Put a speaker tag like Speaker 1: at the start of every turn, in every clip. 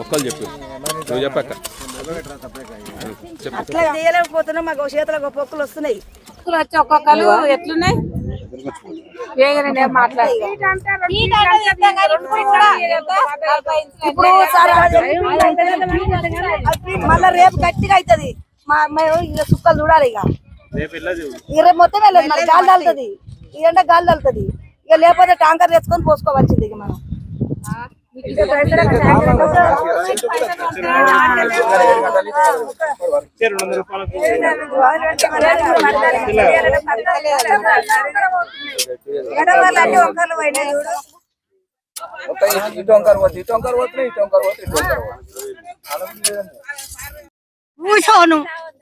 Speaker 1: ఒక్కరు చెప్పు, నువ్వు చెప్పక్క.
Speaker 2: అట్లా చేయలేకపోతున్నాం, మాకు చేతులకు పొక్కులు వస్తున్నాయి.
Speaker 3: వచ్చి ఒక్కొక్కరు ఎట్లున్నాయి
Speaker 2: ఇప్పుడు మళ్ళా రేపు గట్టిగా అవుతుంది. ఇక సుక్కలు చూడాలి. ఇక రేపు మొత్తం వెళ్ళదు, మరి గాలి తగులుతుంది. ఈ ఎండ గాలి తగులుతుంది. ఇక లేకపోతే ట్యాంకర్ తెచ్చుకొని పోసుకోవాల్సింది. ఇక మనం
Speaker 4: కూర్చోను,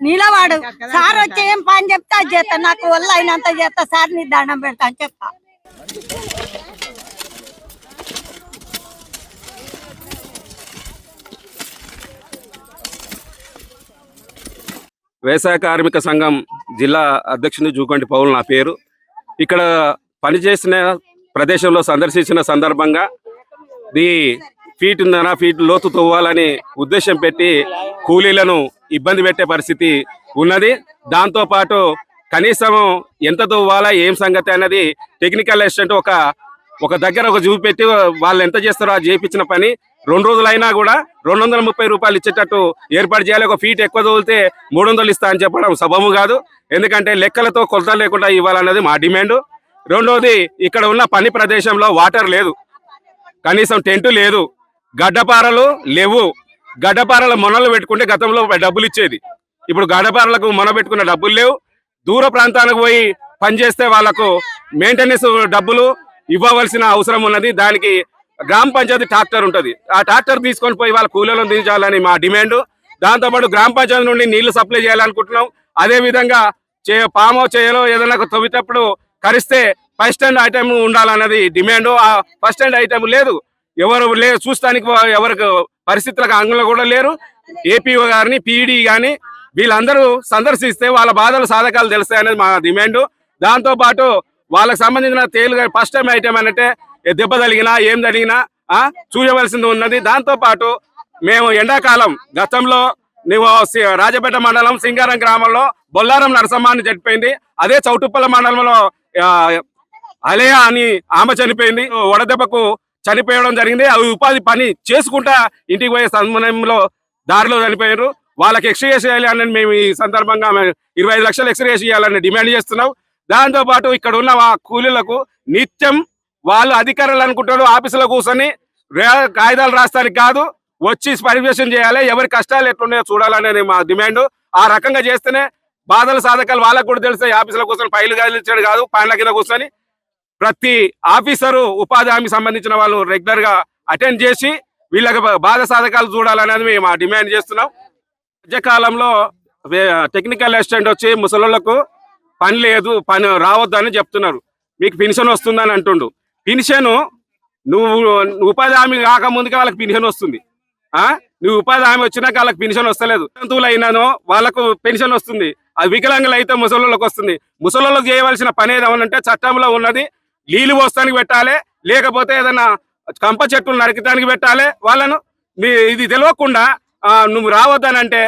Speaker 4: నిలవాడు. సార్ వచ్చి ఏం పని చెప్తా అది చేస్తా, నాకు వల్ల అయినంత చేస్తా. సార్ నీ దండం పెడతా అని చెప్తా.
Speaker 1: వ్యవసాయ కార్మిక సంఘం జిల్లా అధ్యక్షుని జూకంటి పౌల్ నా పేరు. ఇక్కడ పనిచేసిన ప్రదేశంలో సందర్శించిన సందర్భంగా ఫీట్ లోతు తవ్వాలని ఉద్దేశం పెట్టి కూలీలను ఇబ్బంది పెట్టే పరిస్థితి ఉన్నది. దాంతోపాటు కనీసం ఎంత తవ్వాలా ఏం సంగతి అన్నది టెక్నికల్ అసిస్టెంట్ ఒక దగ్గర చూపెట్టి వాళ్ళు ఎంత చేస్తారో అది చేయించిన పని 2 రోజులైనా కూడా 230 రూపాయలు ఇచ్చేటట్టు ఏర్పాటు చేయాలి. ఒక ఫీట్ ఎక్కువ తోలితే 300 ఇస్తా అని చెప్పడం సబబు కాదు. ఎందుకంటే లెక్కలతో కొలతలు లేకుండా ఇవ్వాలన్నది మా డిమాండ్. రెండోది, ఇక్కడ ఉన్న పని ప్రదేశంలో వాటర్ లేదు, కనీసం టెంటు లేదు, గడ్డపారలు లేవు. గడ్డపారల మొనలు పెట్టుకుంటే గతంలో డబ్బులు ఇచ్చేది, ఇప్పుడు గడ్డపారలకు మొన పెట్టుకున్న డబ్బులు లేవు. దూర ప్రాంతాలకు పోయి పనిచేస్తే వాళ్ళకు మెయింటెనెన్స్ డబ్బులు ఇవ్వవలసిన అవసరం ఉన్నది. దానికి గ్రామ పంచాయతీ ట్రాక్టర్ ఉంటుంది, ఆ ట్రాక్టర్ తీసుకొని పోయి వాళ్ళ కూలీలను దించాలని మా డిమాండ్. దాంతోపాటు గ్రామ పంచాయతీ నుండి నీళ్లు సప్లై చేయాలనుకుంటున్నాం. అదేవిధంగా పామో చేయలో ఏదైనా తవ్వేటప్పుడు కరిస్తే ఫస్ట్ హ్యాండ్ ఐటమ్ ఉండాలన్నది డిమాండ్. ఆ ఫస్ట్ హ్యాండ్ ఐటమ్ లేదు, ఎవరు లేదు చూస్తానికి, ఎవరికి పరిస్థితులకు అంగంలో కూడా లేరు. ఏపీఓ గారిని పీఈడీ కానీ వీళ్ళందరూ సందర్శిస్తే వాళ్ళ బాధలు సాధకాలు తెలుస్తాయి అనేది మా డిమాండ్. దాంతోపాటు వాళ్ళకి సంబంధించిన తేలుగా ఫస్ట్ టైం ఐటమ్ అంటే దెబ్బ తగిలినా ఏం తగిలినా చూడవలసింది ఉన్నది. దాంతోపాటు మేము ఎండాకాలం గతంలో రాజపేట మండలం సింగారం గ్రామంలో బొల్లారం నరసమ్మ అని చనిపోయింది. అదే చౌటుప్పల మండలంలో అలయా అని ఆమె చనిపోయింది. వడదెబ్బకు చనిపోయడం జరిగింది. అవి ఉపాధి పని చేసుకుంటా ఇంటికి పోయే సమయంలో దారిలో చనిపోయారు. వాళ్ళకి ఎక్స్గ్రేస్ చేయాలని మేము ఈ సందర్భంగా 25 లక్షలు ఎక్స్గ్రేస్ చేయాలని డిమాండ్ చేస్తున్నాం. దాంతోపాటు ఇక్కడ ఉన్న కూలీలకు నిత్యం వాళ్ళు అధికారులు అనుకుంటారు ఆఫీసులో కూర్చొని కాగితాలు రాస్తానికి కాదు, వచ్చి పర్యవేక్షణ చేయాలి, ఎవరి కష్టాలు ఎట్లున్నాయో చూడాలనేది మా డిమాండ్. ఆ రకంగా చేస్తేనే బాధల సాధకాలు వాళ్ళకు కూడా తెలుస్తాయి. ఆఫీసులో కూర్చొని ఫైలు కదిలించడం కాదు, పైన కింద కూర్చొని ప్రతి ఆఫీసరు ఉపాధి హామీ సంబంధించిన వాళ్ళు రెగ్యులర్ గా అటెండ్ చేసి వీళ్ళకి బాధ సాధకాలు చూడాలనేది మేము డిమాండ్ చేస్తున్నాం. మధ్యకాలంలో టెక్నికల్ అసిస్టెంట్ వచ్చి ముసలోళ్లకు పని లేదు, పని రావద్దని చెప్తున్నారు. మీకు పెన్షన్ వస్తుందని అంటుండు. పెన్షన్ నువ్వు ఉపాధి హామీ కాకముందుకే వాళ్ళకి పెన్షన్ వస్తుంది. నువ్వు ఉపాధి హామీ వచ్చినాక వాళ్ళకి పెన్షన్ వస్తలేదు. జంతువులు అయినానో వాళ్ళకు పెన్షన్ వస్తుంది, అది వికలాంగులు అయితే ముసలోళ్ళకి వస్తుంది. ముసలోళ్ళకి చేయవలసిన పని ఏదనంటే చట్టంలో ఉన్నది, నీళ్లు పోస్తానికి పెట్టాలి, లేకపోతే ఏదైనా కంప చెట్టులు నరికటానికి పెట్టాలి. వాళ్ళను ఇది తెలియకుండా నువ్వు రావద్దని అంటే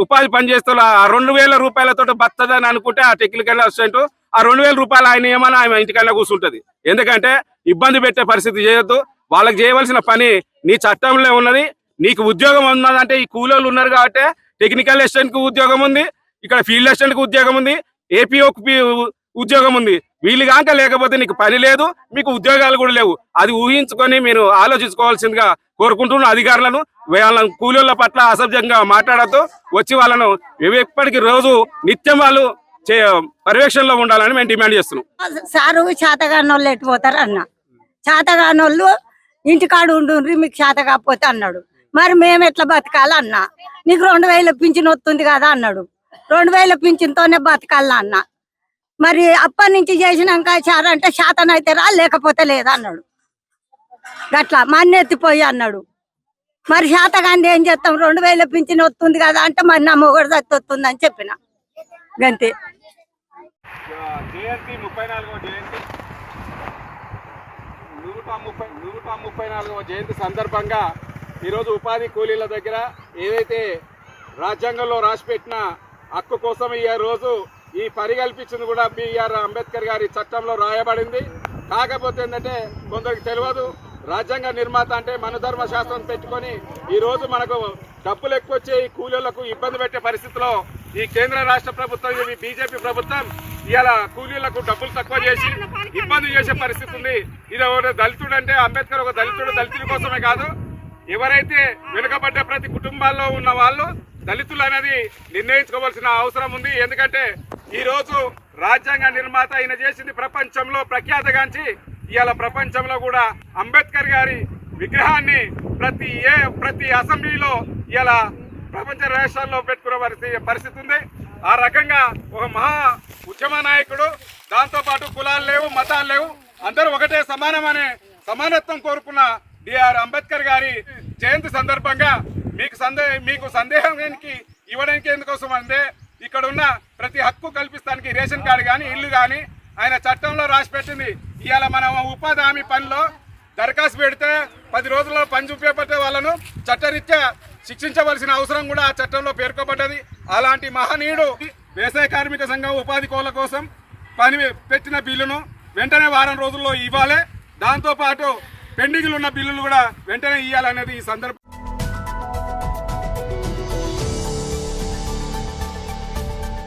Speaker 1: ఉపాధి పని చేస్తూ 2000 రూపాయలతో బతదని అనుకుంటే ఆ టెక్నికల్ అసిస్టెంట్ ఆ 2000 రూపాయలు ఆయన ఏమన్నా ఆమె ఇంటికన్నా కూర్చుంటది. ఎందుకంటే ఇబ్బంది పెట్టే పరిస్థితి చేయొద్దు. వాళ్ళకి చేయవలసిన పని నీ చట్టంలో ఉన్నది. నీకు ఉద్యోగం ఉన్నదంటే ఈ కూలీలు ఉన్నారు కాబట్టి టెక్నికల్ అసిస్టెంట్ కు ఉద్యోగం ఉంది, ఇక్కడ ఫీల్డ్ అసిస్టెంట్ కు ఉద్యోగం ఉంది, ఏపీఓకి ఉద్యోగం ఉంది. వీళ్ళు కాక లేకపోతే నీకు పని లేదు, మీకు ఉద్యోగాలు కూడా లేవు. అది ఊహించుకొని మీరు ఆలోచించుకోవాల్సిందిగా కోరుకుంటున్న అధికారులను. వాళ్ళ కూలీల పట్ల అసభ్యంగా మాట్లాడుతూ వచ్చి వాళ్ళను ఎప్పటికీ రోజు నిత్యం వాళ్ళు పర్యవేక్షణలో ఉండాలని మేము డిమాండ్ చేస్తున్నాం.
Speaker 4: సారు చేతగానోళ్ళు ఎట్టిపోతారు అన్న, చేతగానోళ్ళు ఇంటికాడు ఉండుండ్రి, మీకు చేత కాకపోతే అన్నాడు. మరి మేము ఎట్లా బతకాలన్నా, నీకు 2000 పింఛన్ వస్తుంది కదా అన్నాడు. 2000 పింఛన్తోనే బతకాలన్నా అన్న. మరి అప్పటి నుంచి చేసినాక అంటే శాతనైతే రా, లేకపోతే లేదా అన్నాడు. గట్లా మన్నెత్తిపోయి అన్నాడు. మరి శాతగాంధీ ఏం చేస్తాం, 2000 పింఛన్ వస్తుంది కదా అంటే మరి నా మొగడు దత్తి వస్తుంది అని చెప్పిన గంతే.
Speaker 1: జయంతి 34వ జయంతి 134వ జయంతి సందర్భంగా ఈరోజు ఉపాధి కూలీల దగ్గర ఏదైతే రాజ్యాంగంలో రాసిపెట్టిన హక్కు కోసం ఈ రోజు ఈ పని కల్పించింది కూడా బిఆర్ అంబేద్కర్ గారి చట్టంలో రాయబడింది. కాకపోతే ఏంటంటే కొందరికి తెలియదు, రాజ్యాంగ నిర్మాత అంటే మనధర్మ శాస్త్రం పెట్టుకొని ఈ రోజు మనకు డబ్బులు ఎక్కువ వచ్చే ఈ కూలీలకు ఇబ్బంది పెట్టే పరిస్థితిలో ఈ కేంద్ర రాష్ట్ర ప్రభుత్వం ఇది బీజేపీ ప్రభుత్వం ఇలా కూలీలకు డబ్బులు తక్కువ చేసి ఇబ్బంది చేసే పరిస్థితి ఉంది. ఇది ఒక దళితుడు అంటే అంబేద్కర్ ఒక దళితుడి కోసమే కాదు, ఎవరైతే వెనుకబడ్డ ప్రతి కుటుంబాల్లో ఉన్న వాళ్ళు దళితులు అనేది నిర్ణయించుకోవాల్సిన అవసరం ఉంది. ఎందుకంటే ఈ రోజు రాజ్యాంగ నిర్మాత ఆయన చేసింది ప్రపంచంలో ప్రఖ్యాతగాంచి ఇవాళ ప్రపంచంలో కూడా అంబేద్కర్ గారి విగ్రహాన్ని ప్రతి అసెంబ్లీలో ఇలా ప్రపంచ రాష్ట్రాల్లో పెట్టుకునే పరిస్థితి ఉంది. ఆ రకంగా ఒక మహా ఉద్యమ నాయకుడు, దాంతో పాటు కులాలు లేవు, మతాలు లేవు, అందరూ ఒకటే సమానమనే సమానత్వం కోరుకున్న బిఆర్ అంబేద్కర్ గారి జయంతి సందర్భంగా మీకు సందేహానికి ఇవ్వడానికి ఎందుకోసం అంటే ఇక్కడ ఉన్న ప్రతి హక్కు కల్పిస్తానికి రేషన్ కార్డు కానీ ఇల్లు కానీ ఆయన చట్టంలో రాసి పెట్టింది. ఇవాళ మనం ఉపాధి హామీ పనిలో దరఖాస్తు పెడితే 10 రోజుల్లో పని చూపేపట్టే వాళ్ళను చట్టరీత్యా శిక్షించవలసిన అవసరం కూడా ఆ చట్టంలో పేర్కొబడ్డది. అలాంటి మహనీయుడు వ్యవసాయ కార్మిక సంఘం ఉపాధి కోళ్ల కోసం పని పెట్టిన బిల్లును వెంటనే వారం రోజుల్లో ఇవ్వాలి. దాంతోపాటు పెండింగ్లు ఉన్న బిల్లులు కూడా వెంటనే ఇవ్వాలనేది ఈ సందర్భం